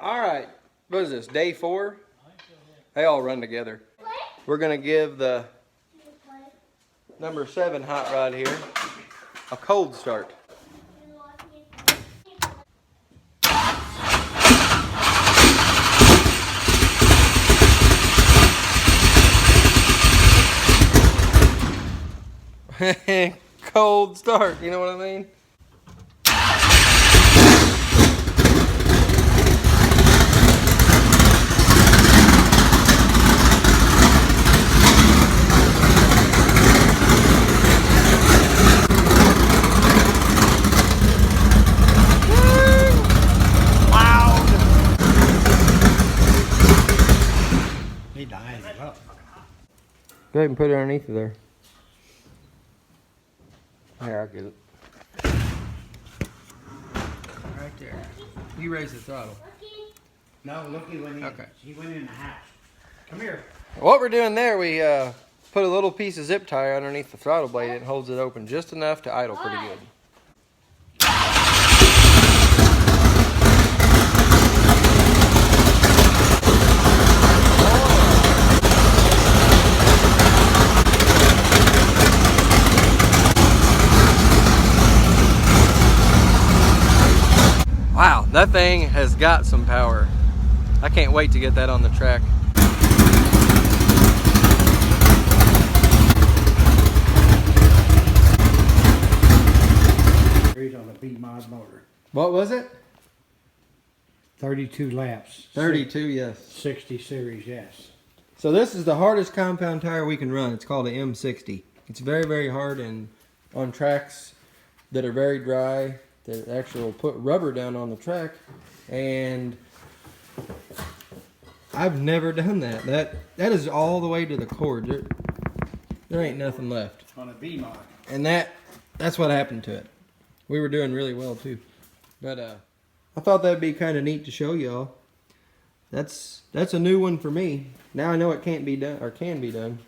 All right, what is this, day 4? They all run together. We're gonna give the number 7 hot rod here a cold start. Cold start, you know what I mean? He died it up. Go ahead and put it underneath of there. Here, I'll get it. Right there. You raise the throttle. No, looky when Okay. he went in the house. Come here. What we're doing there, we put a little piece of zip tie underneath the throttle blade. It holds it open just enough to idle pretty good. Wow, that thing has got some power. I can't wait to get that on the track. On a B-mod motor. What was it? 32 laps. 32, yes. 60 series, yes. So this is the hardest compound tire we can run. It's called an M60. It's very, very hard and on tracks that are very dry, that actually will put rubber down on the track. And I've never done that. That is all the way to the cord. There ain't nothing left. On a B-mod. And that's what happened to it. We were doing really well too. But I thought that'd be kind of neat to show y'all. That's a new one for me. Now I know it can't be done, or can be done.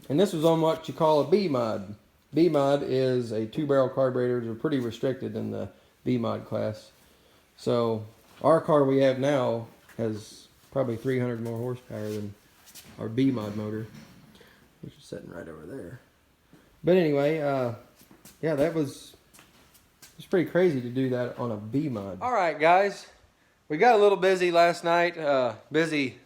And this was on what you call a B-mod. B-mod is a 2-barrel carburetor. They're pretty restricted in the B-mod class. So our car we have now has probably 300 more horsepower than our B-mod motor, which is sitting right over there. But anyway, yeah, it's pretty crazy to do that on a B-mod. All right, guys. We got a little busy last night. Busy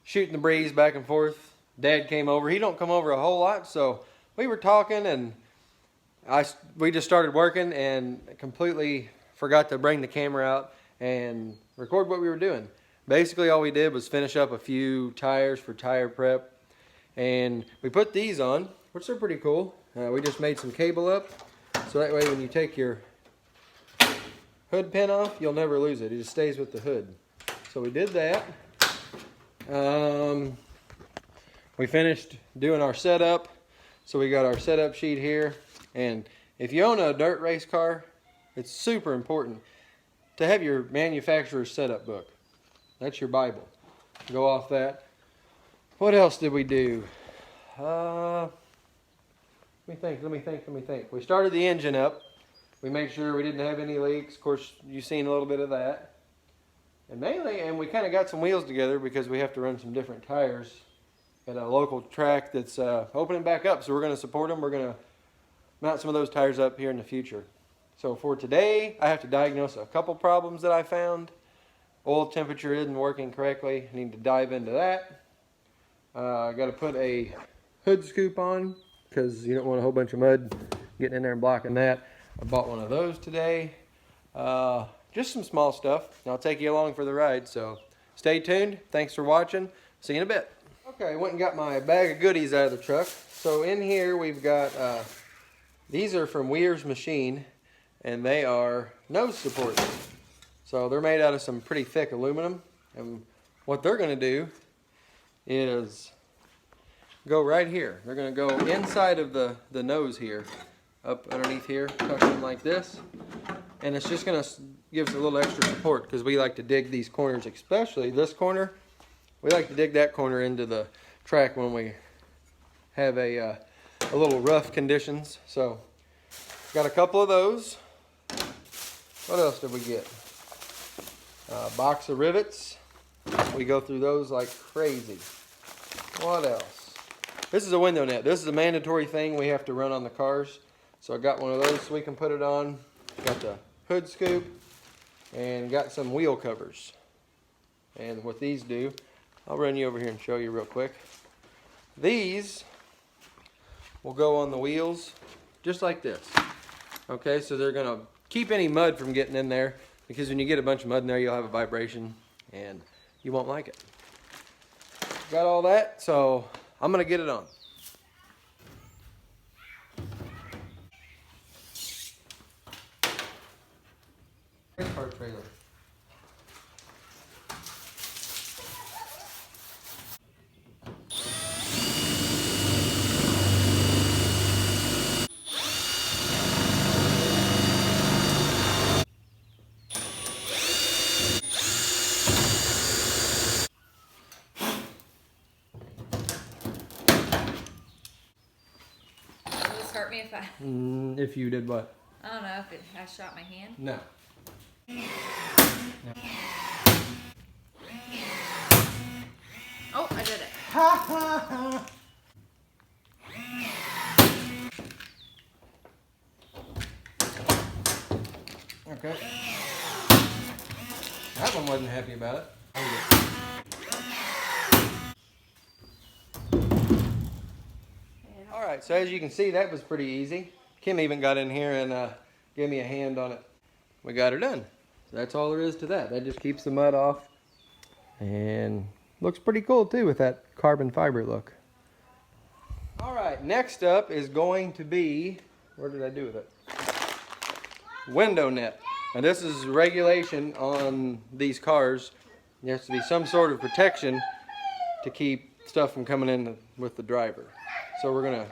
shooting the breeze back and forth. Dad came over. He don't come over a whole lot, so we were talking, and we just started working and completely forgot to bring the camera out and record what we were doing. Basically, all we did was finish up a few tires for tire prep, and we put these on, which are pretty cool. We just made some cable up, so that way when you take your hood pin off, you'll never lose it. It just stays with the hood. So we did that. We finished doing our setup. So we got our setup sheet here. And if you own a dirt race car, it's super important to have your manufacturer's setup book. That's your Bible. Go off that. What else did we do? Let me think. We started the engine up. We made sure we didn't have any leaks. Of course, you've seen a little bit of that. And we kind of got some wheels together because we have to run some different tires at a local track that's opening back up. So we're going to support them. We're going to mount some of those tires up here in the future. So for today, I have to diagnose a couple problems that I found. Oil temperature isn't working correctly. I need to dive into that. I got to put a hood scoop on because you don't want a whole bunch of mud getting in there and blocking that. I bought one of those today. Just some small stuff. I'll take you along for the ride, so stay tuned. Thanks for watching. See you in a bit. Okay, I went and got my bag of goodies out of the truck. So in here we've got, these are from Weir's Machine, and they are nose supports. So they're made out of some pretty thick aluminum, and what they're going to do is go right here. They're going to go inside of the nose here, up underneath here, tuck in like this, and it's just going to give us a little extra support because we like to dig these corners, especially this corner. We like to dig that corner into the track when we have a little rough conditions. So got a couple of those. What else did we get? Box of rivets. We go through those like crazy. What else? This is a window net. This is a mandatory thing we have to run on the cars. So I got one of those so we can put it on. Got the hood scoop and got some wheel covers. And what these do, I'll run you over here and show you real quick. These will go on the wheels just like this. Okay, so they're gonna keep any mud from getting in there, because when you get a bunch of mud in there, you'll have a vibration and you won't like it. Got all that, so I'm gonna get it on. Car trailer. Will this hurt me if I? If you did what? I don't know if I shot my hand. No. Oh, I did it. Ha ha ha! Okay. That one wasn't happy about it. Alright, so as you can see, that was pretty easy. Kim even got in here and gave me a hand on it. We got her done. So that's all there is to that. That just keeps the mud off. And looks pretty cool too with that carbon fiber look. Alright, next up is going to be, where did I do with it? Window net. Now this is regulation on these cars. There has to be some sort of protection to keep stuff from coming in with the driver. So we're gonna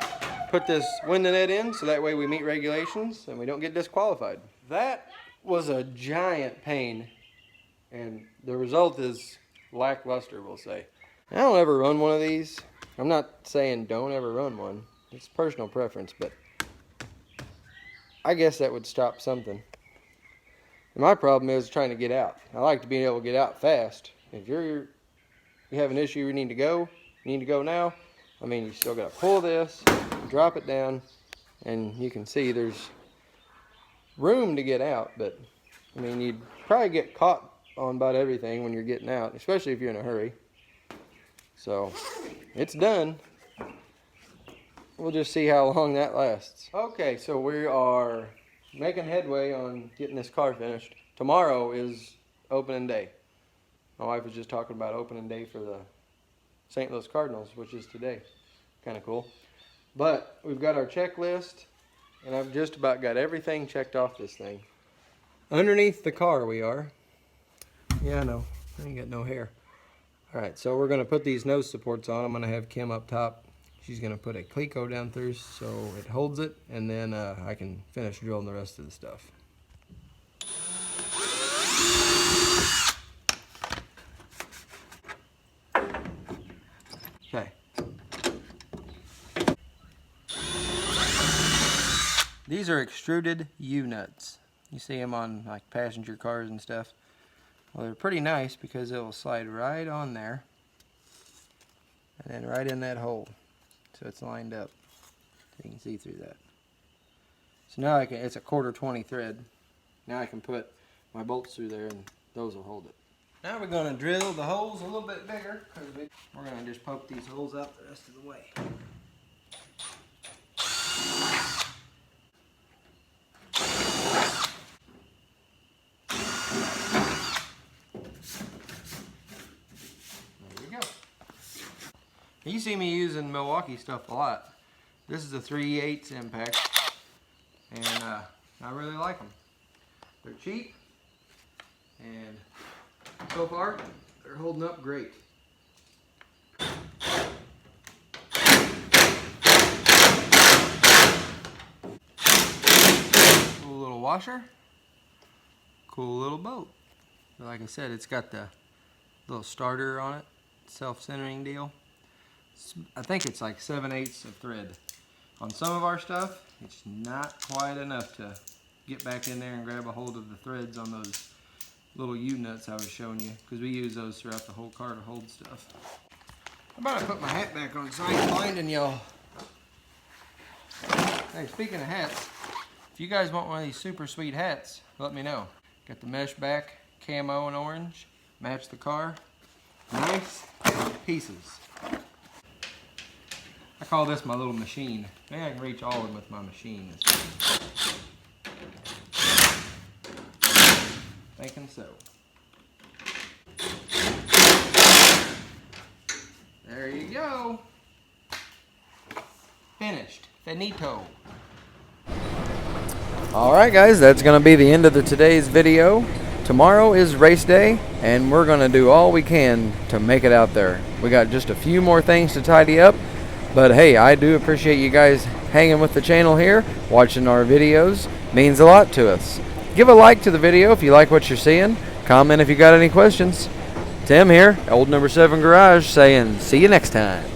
put this window net in so that way we meet regulations and we don't get disqualified. That was a giant pain, and the result is lackluster, we'll say. I don't ever run one of these. I'm not saying don't ever run one. It's personal preference, but I guess that would stop something. And my problem is trying to get out. I like to be able to get out fast. If you have an issue, you need to go now. I mean, you still got to pull this, drop it down, and you can see there's room to get out, but I mean, you'd probably get caught on about everything when you're getting out, especially if you're in a hurry. So, it's done. We'll just see how long that lasts. Okay, so we are making headway on getting this car finished. Tomorrow is opening day. My wife was just talking about opening day for the St. Louis Cardinals, which is today. Kind of cool. But we've got our checklist, and I've just about got everything checked off this thing. Underneath the car we are. Yeah, I know. I ain't got no hair. Alright, so we're going to put these nose supports on. I'm going to have Kim up top. She's going to put a cleco down through so it holds it, and then I can finish drilling the rest of the stuff. Okay. These are extruded U-nuts. You see them on like passenger cars and stuff. Well, they're pretty nice because it will slide right on there and then right in that hole. So it's lined up. So you can see through that. So now I can, it's a 1/4 thread. Now I can put my bolts through there and those will hold it. Now we're going to drill the holes a little bit bigger because we're going to just poke these holes out the rest of the way. There we go. You see me using Milwaukee stuff a lot. This is a 3/8 impact, and I really like them. They're cheap, and so far they're holding up great. Cool little washer, cool little boat. But like I said, it's got the little starter on it, self-centering deal. I think it's like 7/8 of thread. On some of our stuff, it's not quite enough to get back in there and grab a hold of the threads on those little U-nuts I was showing you, because we use those throughout the whole car to hold stuff. How about I put my hat back on so I ain't blinding y'all. Hey, speaking of hats, if you guys want one of these super sweet hats, let me know. Got the mesh back, camo and orange, match the car. Nice pieces. I call this my little machine. Maybe I can reach all of them with my machine. Thinking so. There you go. Finished. Finito. Alright guys, that's going to be the end of today's video. Tomorrow is race day, and we're going to do all we can to make it out there. We got just a few more things to tidy up, but hey, I do appreciate you guys hanging with the channel here, watching our videos. Means a lot to us. Give a like to the video if you like what you're seeing. Comment if you got any questions. Tim here, Old No. 7 Garage, saying see you next time.